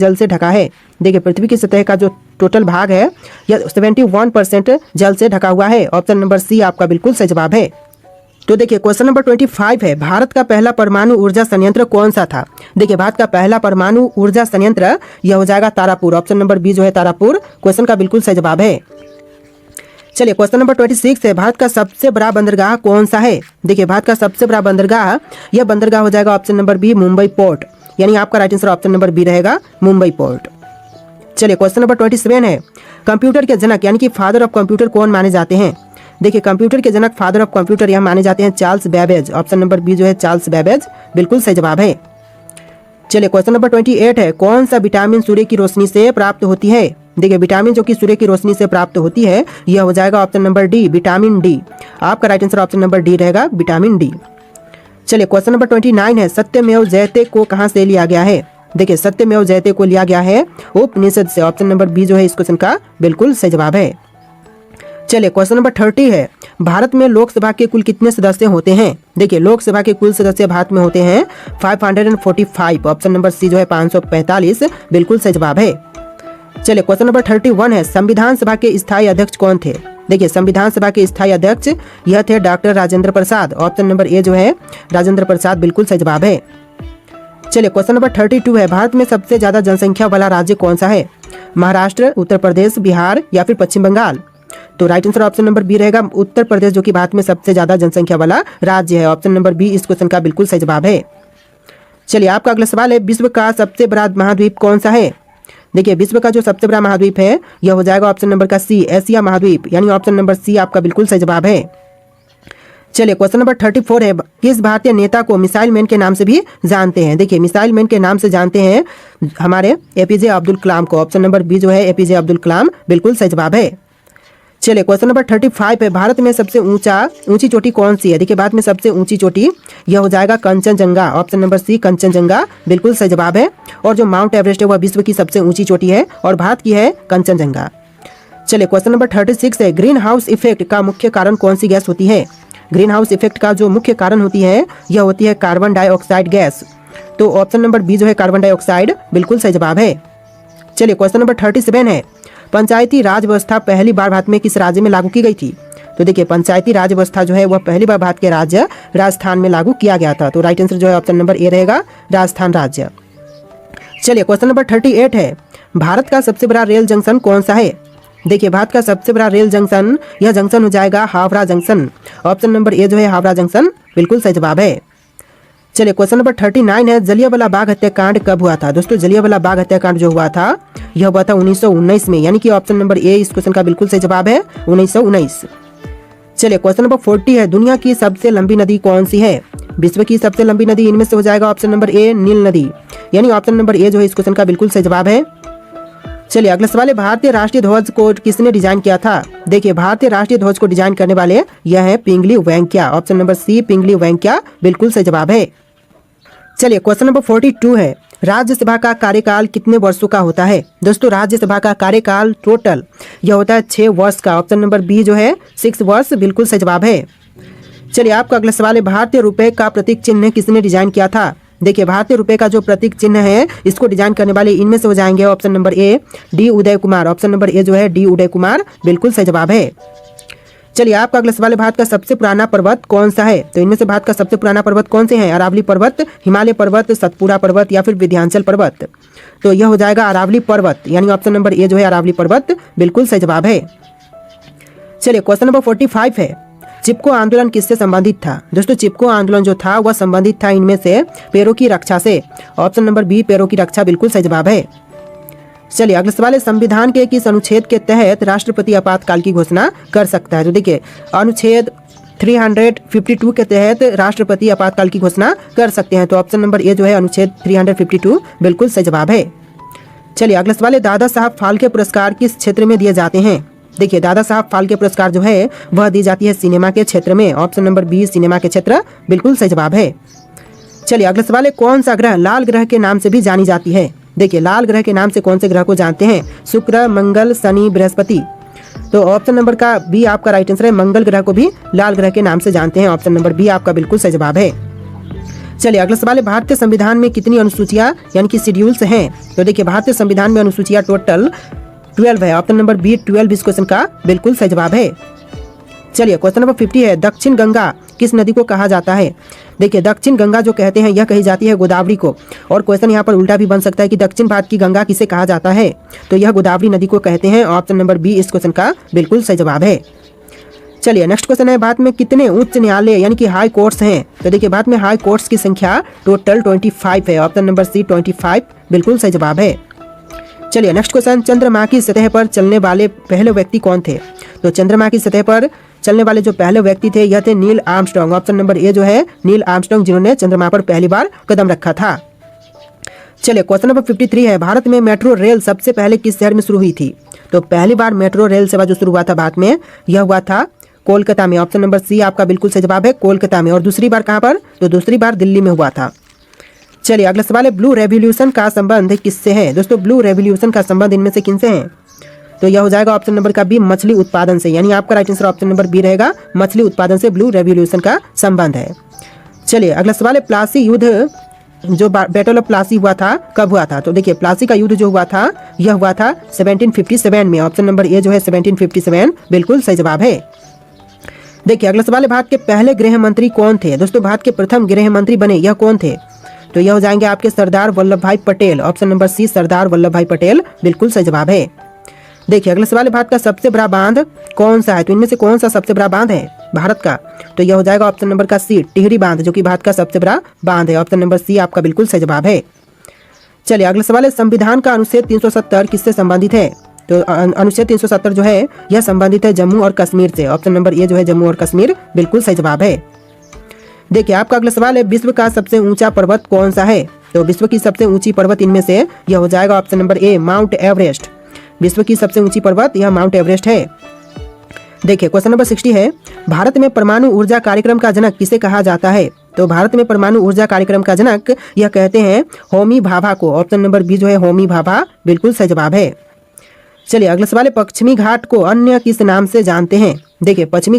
जल से ढका है। देखिए पृथ्वी की सतह का जो टोटल भाग है यह 71% जल से ढका हुआ है। ऑप्शन नंबर सी आपका बिल्कुल सही जवाब है। तो देखिए क्वेश्चन नंबर 25 है, भारत का पहला परमाणु ऊर्जा संयंत्र कौन सा था? देखिए भारत का पहला परमाणु ऊर्जा संयंत्र यह हो जाएगा तारापुर। ऑप्शन नंबर बी जो है तारापुर क्वेश्चन का बिल्कुल सही जवाब है। चलिए क्वेश्चन नंबर 26 है, भारत का सबसे बड़ा बंदरगाह कौन सा है? देखिए भारत का सबसे बड़ा बंदरगाह, यह बंदरगाह हो जाएगा option number B Mumbai port, यानी आपका right answer option number B रहेगा मुंबई पोर्ट। चलिए क्वेश्चन नंबर 27 है, कंप्यूटर के जनक यानी कि फादर ऑफ कंप्यूटर कौन माने जाते हैं? देखिए कंप्यूटर के जनक फादर ऑफ कंप्यूटर यह माने जाते हैं Charles Babbage. Option number B जो है चार्ल्स बेबेज बिल्कुल सही जवाब है। चलिए क्वेश्चन नंबर 28 है, कौन सा विटामिन सूर्य की रोशनी से प्राप्त होती है? देखिए विटामिन जो कि सूर्य की रोशनी से प्राप्त होती है यह हो जाएगा option number D vitamin D. आपका right answer option number D रहेगा विटामिन डी। चलिए क्वेश्चन नंबर 29 है, सत्यमेव जयते को कहां से लिया गया है? देखिए सत्यमेव जयते को लिया गया है उपनिषद से। ऑप्शन नंबर बी जो है इस क्वेश्चन का बिल्कुल सही जवाब है। चलिए क्वेश्चन नंबर 30 है, भारत में लोकसभा के कुल कितने सदस्य होते हैं? देखिए लोकसभा के कुल सदस्य भारत में होते हैं 545। ऑप्शन नंबर सी जो है 545 बिल्कुल सही जवाब है। चलिए क्वेश्चन नंबर 31 है, संविधान सभा के स्थायी अध्यक्ष कौन थे? देखिए संविधान सभा के स्थायी अध्यक्ष यह थे doctor Rajendra Prasad. Option number A जो है राजेंद्र प्रसाद बिल्कुल सही जवाब है। चलिए क्वेश्चन नंबर 32 है, भारत में सबसे ज्यादा जनसंख्या वाला राज्य कौन सा है? महाराष्ट्र, उत्तर प्रदेश, बिहार या फिर पश्चिम बंगाल? तो right answer option number B रहेगा उत्तर प्रदेश, जो कि भारत में सबसे ज्यादा जनसंख्या वाला राज्य है। ऑप्शन नंबर बी इस क्वेश्चन का बिल्कुल सही जवाब है। चलिए आपका अगला सवाल है, विश्व का सबसे बड़ा महाद्वीप कौन सा है? देखिए विश्व का जो सबसे बड़ा महाद्वीप है यह हो जाएगा ऑप्शन नंबर का सी एशिया महाद्वीप, यानी ऑप्शन नंबर सी आपका बिल्कुल सही जवाब है। चलिए क्वेश्चन नंबर 34 है, किस भारतीय नेता को मिसाइल मैन के नाम से भी जानते हैं? देखिए मिसाइल मैन के नाम से जानते हैं हमारे एपीजे अब्दुल कलाम को। ऑप्शन नंबर बी जो है एपीजे अब्दुल कलाम बिल्कुल सही जवाब है। चलिए क्वेश्चन नंबर 35 है, भारत में सबसे ऊंची चोटी कौन सी है? देखिए भारत में सबसे ऊंची चोटी यह हो जाएगा Kanchenjunga. Option number C Kanchenjunga बिल्कुल सही जवाब है। और जो माउंट एवरेस्ट है वह विश्व की सबसे ऊंची चोटी है और भारत की है कंचनजंगा। चलिए क्वेश्चन नंबर 36 है, ग्रीन हाउस इफेक्ट का मुख्य कारण कौन सी गैस होती है? ग्रीन हाउस इफेक्ट का जो मुख्य कारण होती है यह होती है कार्बन डाइऑक्साइड गैस। तो ऑप्शन नंबर बी जो है कार्बन डाइऑक्साइड बिल्कुल सही जवाब है। चलिए क्वेश्चन नंबर 37 है, पंचायती राज व्यवस्था पहली बार भारत में किस राज्य में लागू की गई थी? तो देखिए पंचायती राज व्यवस्था जो है वह पहली बार भारत के राज्य राजस्थान में लागू किया गया था। तो राइट आंसर जो है ऑप्शन नंबर ए रहेगा राजस्थान राज्य। चलिए क्वेश्चन नंबर 38 है, भारत का सबसे बड़ा रेल जंक्शन कौन सा है? देखिए भारत का सबसे बड़ा रेल जंक्शन यह जंक्शन हो जाएगा Howrah junction. Option number A जो है हावड़ा जंक्शन बिल्कुल सही जवाब है। चलिए क्वेश्चन नंबर 39 है, जलियांवाला बाग हत्याकांड कब हुआ था? दोस्तों जलियांवाला बाग हत्याकांड जो हुआ था यह हुआ था 1919 में, यानी कि ऑप्शन नंबर ए इस क्वेश्चन का बिल्कुल सही जवाब है 1919। चलिए क्वेश्चन नंबर 40 है, दुनिया की सबसे लंबी नदी कौन सी है? विश्व की सबसे लंबी नदी इनमें से हो जाएगा ऑप्शन नंबर ए नील नदी, यानी ऑप्शन नंबर ए जो है इस क्वेश्चन का बिल्कुल सही जवाब है। चलिए अगला सवाल है, भारतीय राष्ट्रीय ध्वज को किसने डिजाइन किया था? देखिए भारतीय राष्ट्रीय ध्वज को डिजाइन करने वाले यह है पिंगली वेंकैया। ऑप्शन नंबर सी पिंगली वेंकैया बिल्कुल सही जवाब है। चलिए क्वेश्चन नंबर 42 है, राज्यसभा का कार्यकाल कितने वर्षों का होता है? दोस्तों राज्यसभा का कार्यकाल टोटल यह होता है 6 वर्ष का। ऑप्शन नंबर बी जो है 6 वर्ष बिल्कुल सही जवाब है। चलिए आपका अगला सवाल है, भारतीय रुपए का प्रतीक चिन्ह किसने डिजाइन किया था? देखिए भारतीय रुपए का जो प्रतीक चिन्ह है इसको डिजाइन करने वाले इनमें से हो जाएंगे option number A D Uday Kumar. Option number A जो है डी उदय कुमार बिल्कुल सही जवाब है। चलिए आपका अगला सवाल है, भारत का सबसे पुराना पर्वत कौन सा है? तो इनमें से भारत का सबसे पुराना पर्वत कौन से हैं? अरावली पर्वत, हिमालय पर्वत, सतपुड़ा पर्वत या फिर विंध्याचल पर्वत? तो यह हो जाएगा अरावली पर्वत, यानी ऑप्शन नंबर ए जो है अरावली पर्वत बिल्कुल सही जवाब है। चलिए क्वेश्चन नंबर 45 है, चिपको आंदोलन किससे संबंधित था? दोस्तों चिपको आंदोलन जो था वह संबंधित था इनमें से पैरों की रक्षा से। ऑप्शन नंबर बी पैरों की रक्षा बिल्कुल सही जवाब है। चलिए अगला सवाल है, संविधान के किस अनुच्छेद के तहत राष्ट्रपति आपातकाल की घोषणा कर सकता है? तो देखिए अनुच्छेद 352 के तहत राष्ट्रपति आपातकाल की घोषणा कर सकते हैं। तो ऑप्शन नंबर ए जो है अनुच्छेद 352 बिल्कुल सही जवाब है। चलिए अगला सवाल है, दादा साहब फाल्के पुरस्कार किस क्षेत्र में दिए जाते हैं? देखिए दादा साहब फाल्के पुरस्कार जो है वह दी जाती है सिनेमा के क्षेत्र में। ऑप्शन नंबर बी सिनेमा के क्षेत्र बिल्कुल सही जवाब है। चलिए अगला सवाल है, कौन सा ग्रह लाल ग्रह के नाम से भी जानी जाती है? देखिए लाल ग्रह के नाम से कौन से ग्रह को जानते हैं? शुक्र, मंगल, शनि, बृहस्पति। तो ऑप्शन नंबर का बी आपका राइट आंसर है, मंगल ग्रह को भी लाल ग्रह के नाम से जानते हैं। ऑप्शन नंबर बी आपका बिल्कुल सही जवाब है। चलिए अगला सवाल है, भारतीय संविधान में कितनी अनुसूचियां यानी कि शेड्यूल्स हैं? तो देखिए भारतीय संविधान में अनुसूचियां टोटल 12 है। ऑप्शन नंबर बी 12 इस क्वेश्चन का बिल्कुल सही जवाब है। चलिए क्वेश्चन नंबर 50 है, दक्षिण गंगा किस नदी को कहा जाता है? देखिए दक्षिण गंगा जो कहते हैं यह कही जाती है गोदावरी को, और क्वेश्चन यहाँ पर उल्टा भी बन सकता है कि दक्षिण भारत की गंगा किसे कहा जाता है? तो यह गोदावरी नदी को कहते हैं। ऑप्शन नंबर बी इस क्वेश्चन का बिल्कुल सही जवाब है। चलिए नेक्स्ट क्वेश्चन है, भारत में कितने उच्च न्यायालय यानी कि हाई कोर्ट्स हैं? तो देखिए भारत में हाई कोर्ट्स की संख्या टोटल 25 है। ऑप्शन नंबर सी 25 बिल्कुल सही जवाब है। चलिए नेक्स्ट क्वेश्चन, चंद्रमा की सतह पर चलने वाले पहले व्यक्ति कौन थे? तो चंद्रमा की सतह पर चलने वाले जो पहले व्यक्ति थे यह थे Neil Armstrong. Option number A जो है नील आर्मस्ट्रांग, जिन्होंने चंद्रमा पर पहली बार कदम रखा था। चलिए क्वेश्चन नंबर 53 है, भारत में मेट्रो रेल सबसे पहले किस शहर में शुरू हुई थी? तो पहली बार मेट्रो रेल सेवा जो शुरू हुआ था भारत में यह हुआ था कोलकाता में। ऑप्शन नंबर सी आपका बिल्कुल सही जवाब है, कोलकाता में। और दूसरी बार कहाँ पर? तो दूसरी बार दिल्ली में हुआ था। चलिए अगला सवाल है, ब्लू रेवोल्यूशन का संबंध किससे है? दोस्तों ब्लू रेवोल्यूशन का संबंध इनमें से किनसे है? तो यह हो जाएगा ऑप्शन नंबर का बी मछली उत्पादन से, यानी आपका right answer option number B रहेगा, मछली उत्पादन से ब्लू रेवोल्यूशन का संबंध है। चलिए अगला सवाल है, प्लासी युद्ध जो बैटल ऑफ प्लासी हुआ था कब हुआ था? तो देखिए प्लासी का युद्ध जो हुआ था यह हुआ था 1757 में। ऑप्शन नंबर ए जो है 1757 बिल्कुल सही जवाब है। देखिए अगला सवाल है, भारत के पहले गृह मंत्री कौन थे? दोस्तों भारत के प्रथम गृह मंत्री बने यह कौन थे? तो यह हो जाएंगे आपके सरदार वल्लभ भाई पटेल। ऑप्शन नंबर सी सरदार वल्लभ भाई पटेल बिल्कुल सही जवाब है। देखिए अगला सवाल है, भारत का सबसे बड़ा बांध कौन सा है? तो इनमें से कौन सा सबसे बड़ा बांध है भारत का? तो यह हो जाएगा ऑप्शन नंबर का सी टिहरी बांध, जो कि भारत का सबसे बड़ा बांध है। ऑप्शन नंबर सी आपका बिल्कुल सही जवाब है। चलिए अगला सवाल है, संविधान का अनुच्छेद 370 किससे संबंधित है? तो अनुच्छेद 370 जो है यह संबंधित है जम्मू और कश्मीर से। ऑप्शन नंबर ए जो है जम्मू और कश्मीर बिल्कुल सही जवाब है। देखिए आपका अगला सवाल है, विश्व का सबसे ऊंचा पर्वत कौन सा है? तो विश्व की सबसे ऊंची पर्वत इनमें से यह हो जाएगा option number A mount Everest. विश्व की सबसे ऊंची पर्वत यह माउंट एवरेस्ट है। देखिए क्वेश्चन नंबर 60 है, भारत में परमाणु ऊर्जा कार्यक्रम का जनक किसे कहा जाता है? तो भारत में परमाणु ऊर्जा कार्यक्रम का जनक यह कहते हैं होमी भाभा को। ऑप्शन नंबर बी जो है होमी भाभा बिल्कुल सही जवाब है। चलिए अगला सवाल है, पश्चिमी घाट को अन्य किस नाम से जानते हैं? देखिए पश्चिमी